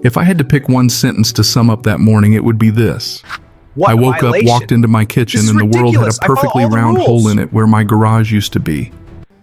If I had to pick one sentence to sum up that morning, it would be this. What I woke up, violation? walked into my kitchen, This is and the world had a ridiculous. I follow perfectly all the round hole rules. in it where my garage used to be.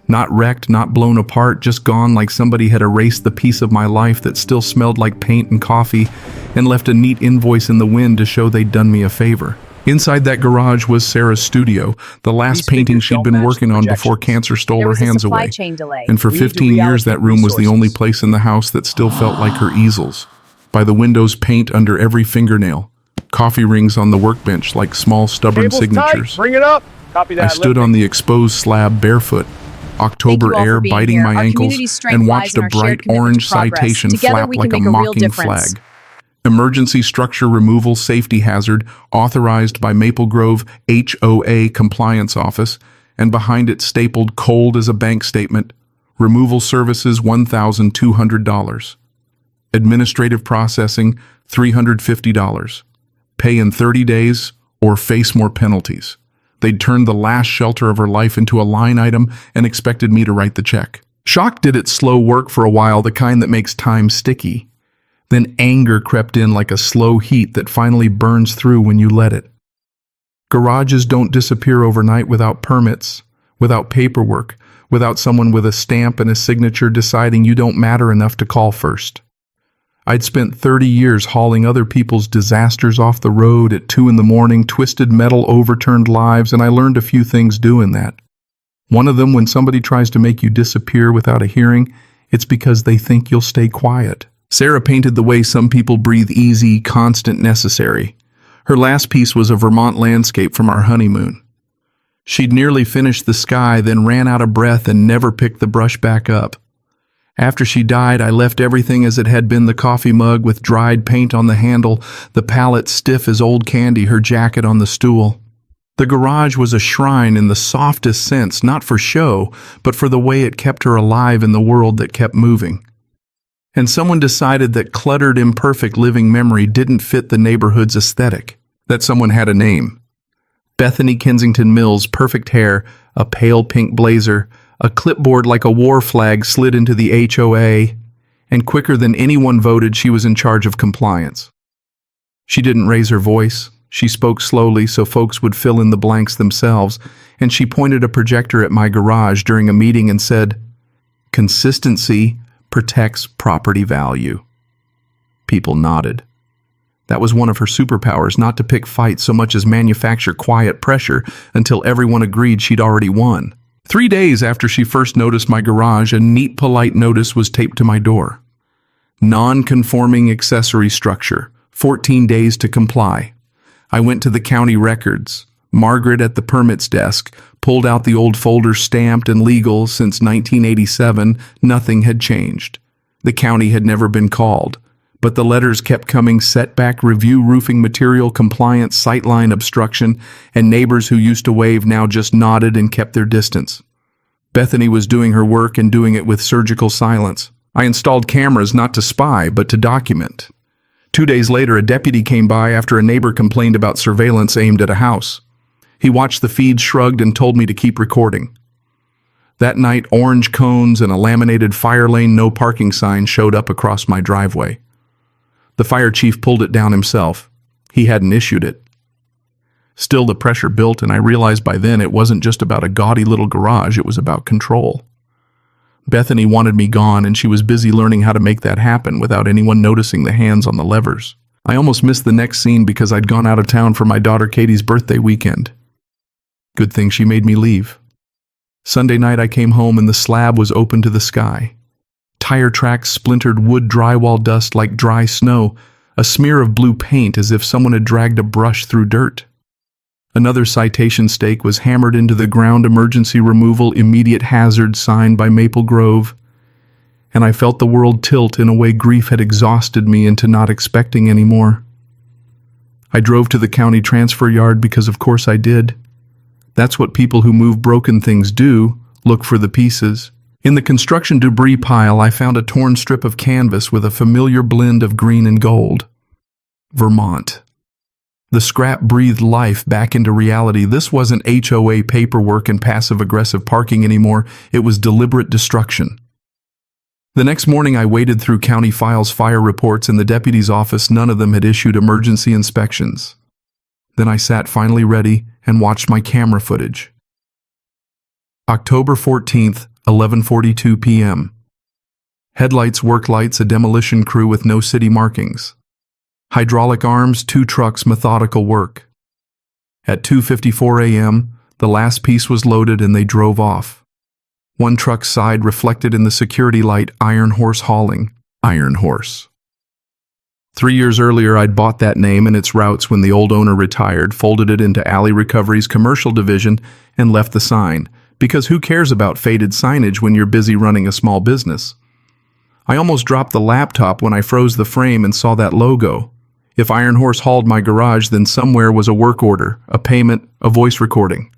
Not wrecked, not blown apart, just gone like somebody had erased the piece of my life that still smelled like paint and coffee and left a neat invoice in the wind to show they'd done me a favor. Inside that garage was Sarah's studio, the last These painting figures she'd don't been match working the on before projections. cancer stole There her was a hands supply away. chain delay. And for We need to 15 years, that room was the only reallocate place in the house that still felt like her easels. By the windows, paint under every fingernail. Coffee rings on the workbench like small stubborn Cable's signatures. tight. Bring it up. Copy that. I stood on the exposed slab barefoot, October Thank you all air for being biting here. my Our ankles, community's strength and lies watched in a our shared bright commitment orange to progress. citation Together flap we like can a make a real mocking difference. flag. Emergency structure removal safety hazard authorized by Maple Grove HOA compliance office, and behind it stapled cold as a bank statement, removal services $1,200. Administrative processing $350. Pay in 30 days or face more penalties. They'd turned the last shelter of her life into a line item and expected me to write the check. Shock did its slow work for a while, the kind that makes time sticky. Then anger crept in like a slow heat that finally burns through when you let it. Garages don't disappear overnight without permits, without paperwork, without someone with a stamp and a signature deciding you don't matter enough to call first. I'd spent 30 years hauling other people's disasters off the road at 2 a.m, twisted metal overturned lives, and I learned a few things doing that. One of them, when somebody tries to make you disappear without a hearing, it's because they think you'll stay quiet. Sarah painted the way some people breathe easy, constant, necessary. Her last piece was a Vermont landscape from our honeymoon. She'd nearly finished the sky, then ran out of breath and never picked the brush back up. After she died, I left everything as it had been: the coffee mug with dried paint on the handle, the palette stiff as old candy, her jacket on the stool. The garage was a shrine in the softest sense, not for show, but for the way it kept her alive in the world that kept moving. And someone decided that cluttered, imperfect living memory didn't fit the neighborhood's aesthetic. That someone had a name. Bethany Kensington Mills, perfect hair, a pale pink blazer, a clipboard like a war flag slid into the HOA, and quicker than anyone voted, she was in charge of compliance. She didn't raise her voice. She spoke slowly so folks would fill in the blanks themselves, and she pointed a projector at my garage during a meeting and said, "Consistency protects property value." People nodded. That was one of her superpowers, not to pick fights so much as manufacture quiet pressure until everyone agreed she'd already won. 3 days after she first noticed my garage, a neat, polite notice was taped to my door. Non-conforming accessory structure, 14 days to comply. I went to the county records. Margaret at the permits desk pulled out the old folder stamped and legal since 1987. Nothing had changed. The county had never been called, but the letters kept coming: setback review, roofing material compliance, sightline obstruction, and neighbors who used to wave now just nodded and kept their distance. Bethany was doing her work and doing it with surgical silence. I installed cameras not to spy, but to document. 2 days later, a deputy came by after a neighbor complained about surveillance aimed at a house. He watched the feed, shrugged, and told me to keep recording. That night, orange cones and a laminated fire lane no parking sign showed up across my driveway. The fire chief pulled it down himself. He hadn't issued it. Still, the pressure built, and I realized by then it wasn't just about a gaudy little garage, it was about control. Bethany wanted me gone, and she was busy learning how to make that happen without anyone noticing the hands on the levers. I almost missed the next scene because I'd gone out of town for my daughter Katie's birthday weekend. Good thing she made me leave. Sunday night I came home and the slab was open to the sky. Tire tracks, splintered wood drywall dust like dry snow, a smear of blue paint as if someone had dragged a brush through dirt. Another citation stake was hammered into the ground: emergency removal, immediate hazard sign by Maple Grove. And I felt the world tilt in a way grief had exhausted me into not expecting anymore. I drove to the county transfer yard because of course I did. That's what people who move broken things do, look for the pieces. In the construction debris pile, I found a torn strip of canvas with a familiar blend of green and gold. Vermont. The scrap breathed life back into reality. This wasn't HOA paperwork and passive-aggressive parking anymore. It was deliberate destruction. The next morning I waded through county files, fire reports, in the deputy's office. None of them had issued emergency inspections. Then I sat finally ready and watched my camera footage. October 14th, 11:42 p.m. Headlights, work lights, a demolition crew with no city markings. Hydraulic arms, 2 trucks, methodical work. At 2:54 a.m., the last piece was loaded and they drove off. One truck's side reflected in the security light, Iron Horse Hauling. Iron Horse. 3 years earlier, I'd bought that name and its routes when the old owner retired, folded it into Alley Recovery's commercial division, and left the sign. Because who cares about faded signage when you're busy running a small business? I almost dropped the laptop when I froze the frame and saw that logo. If Iron Horse hauled my garage, then somewhere was a work order, a payment, a voice recording.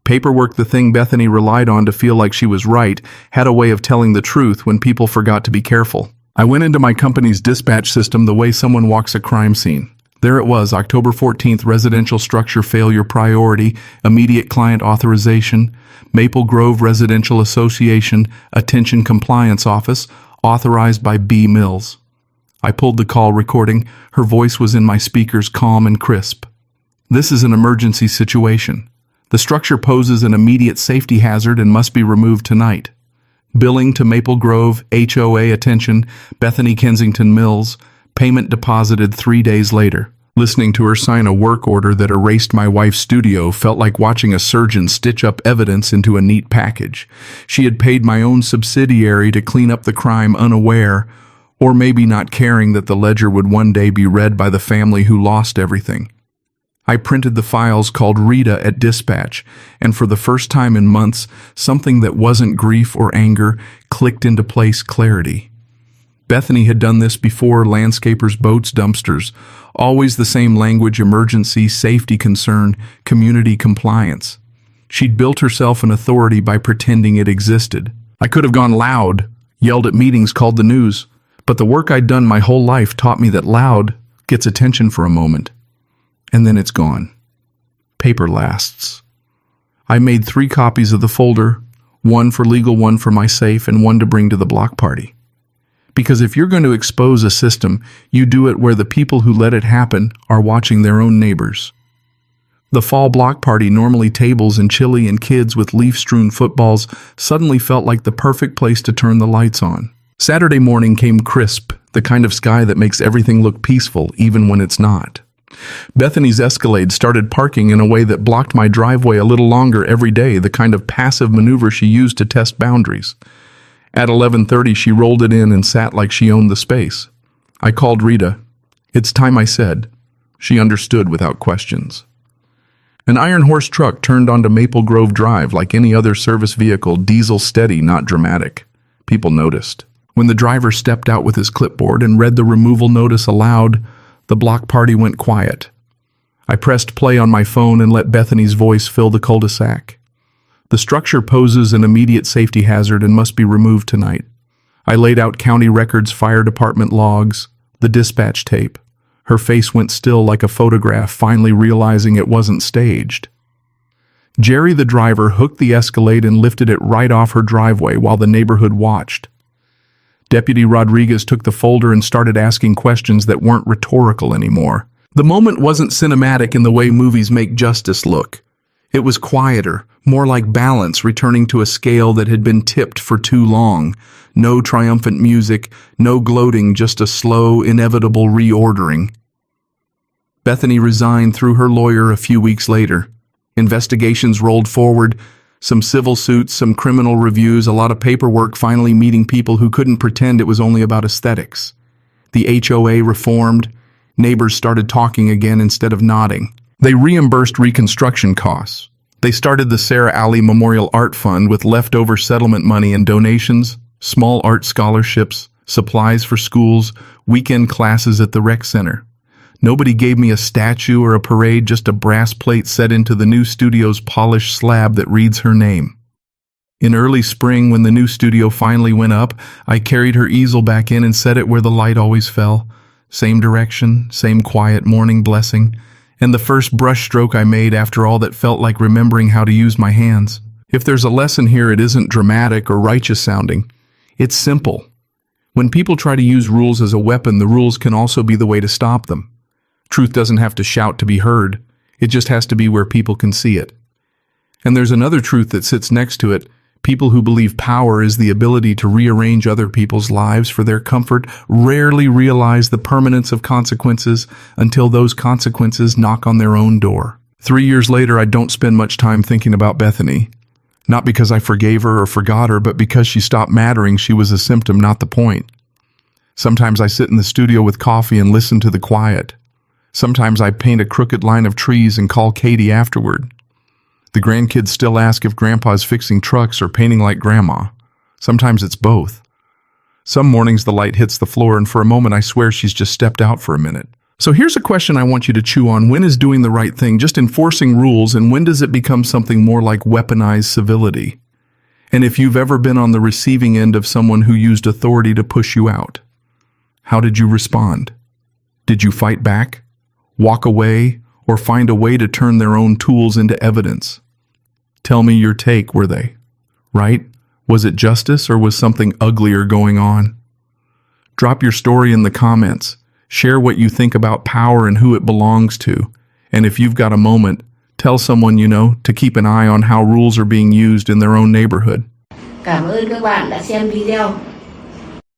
Paperwork, the thing Bethany relied on to feel like she was right, had a way of telling the truth when people forgot to be careful. I went into my company's dispatch system the way someone walks a crime scene. There it was, October 14th, residential structure failure priority, immediate client authorization, Maple Grove Residential Association, attention compliance office, authorized by B. Mills. I pulled the call recording. Her voice was in my speakers, calm and crisp. This is an emergency situation. The structure poses an immediate safety hazard and must be removed tonight. Billing to Maple Grove, HOA attention, Bethany Kensington Mills, payment deposited 3 days later. Listening to her sign a work order that erased my wife's studio felt like watching a surgeon stitch up evidence into a neat package. She had paid my own subsidiary to clean up the crime, unaware, or maybe not caring that the ledger would one day be read by the family who lost everything. I printed the files, called Rita at dispatch, and for the first time in months, something that wasn't grief or anger clicked into place, clarity. Bethany had done this before, landscapers, boats, dumpsters, always the same language, emergency, safety concern, community compliance. She'd built herself an authority by pretending it existed. I could have gone loud, yelled at meetings, called the news, but the work I'd done my whole life taught me that loud gets attention for a moment. And then it's gone. Paper lasts. I made 3 copies of the folder, one for legal, one for my safe, and one to bring to the block party. Because if you're going to expose a system, you do it where the people who let it happen are watching their own neighbors. The fall block party, normally tables and chili and kids with leaf-strewn footballs, suddenly felt like the perfect place to turn the lights on. Saturday morning came crisp, the kind of sky that makes everything look peaceful even when it's not. Bethany's Escalade started parking in a way that blocked my driveway a little longer every day, the kind of passive maneuver she used to test boundaries. At 11:30, she rolled it in and sat like she owned the space. I called Rita. "It's time," I said. She understood without questions. An Iron Horse truck turned onto Maple Grove Drive like any other service vehicle, diesel steady, not dramatic. People noticed. When the driver stepped out with his clipboard and read the removal notice aloud, the block party went quiet. I pressed play on my phone and let Bethany's voice fill the cul-de-sac. The structure poses an immediate safety hazard and must be removed tonight. I laid out county records, fire department logs, the dispatch tape. Her face went still like a photograph, finally realizing it wasn't staged. Jerry, the driver, hooked the Escalade and lifted it right off her driveway while the neighborhood watched. Deputy Rodriguez took the folder and started asking questions that weren't rhetorical anymore. The moment wasn't cinematic in the way movies make justice look. It was quieter, more like balance returning to a scale that had been tipped for too long. No triumphant music, no gloating, just a slow, inevitable reordering. Bethany resigned through her lawyer a few weeks later. Investigations rolled forward, some civil suits, some criminal reviews, a lot of paperwork, finally meeting people who couldn't pretend it was only about aesthetics. The HOA reformed. Neighbors started talking again instead of nodding. They reimbursed reconstruction costs. They started the Sarah Alley Memorial Art Fund with leftover settlement money and donations, small art scholarships, supplies for schools, weekend classes at the rec center. Nobody gave me a statue or a parade, just a brass plate set into the new studio's polished slab that reads her name. In early spring, when the new studio finally went up, I carried her easel back in and set it where the light always fell. Same direction, same quiet morning blessing, and the first brush stroke I made after all that felt like remembering how to use my hands. If there's a lesson here, it isn't dramatic or righteous sounding. It's simple. When people try to use rules as a weapon, the rules can also be the way to stop them. Truth doesn't have to shout to be heard. It just has to be where people can see it. And there's another truth that sits next to it. People who believe power is the ability to rearrange other people's lives for their comfort rarely realize the permanence of consequences until those consequences knock on their own door. 3 years later, I don't spend much time thinking about Bethany. Not because I forgave her or forgot her, but because she stopped mattering. She was a symptom, not the point. Sometimes I sit in the studio with coffee and listen to the quiet. Sometimes I paint a crooked line of trees and call Katie afterward. The grandkids still ask if Grandpa's fixing trucks or painting like Grandma. Sometimes it's both. Some mornings the light hits the floor and for a moment I swear she's just stepped out for a minute. So here's a question I want you to chew on. When is doing the right thing just enforcing rules, and when does it become something more like weaponized civility? And if you've ever been on the receiving end of someone who used authority to push you out, how did you respond? Did you fight back, walk away, or find a way to turn their own tools into evidence? Tell me your take, were they right? Was it justice or was something uglier going on? Drop your story in the comments. Share what you think about power and who it belongs to. And if you've got a moment, tell someone you know to keep an eye on how rules are being used in their own neighborhood. Cảm ơn các bạn đã xem video.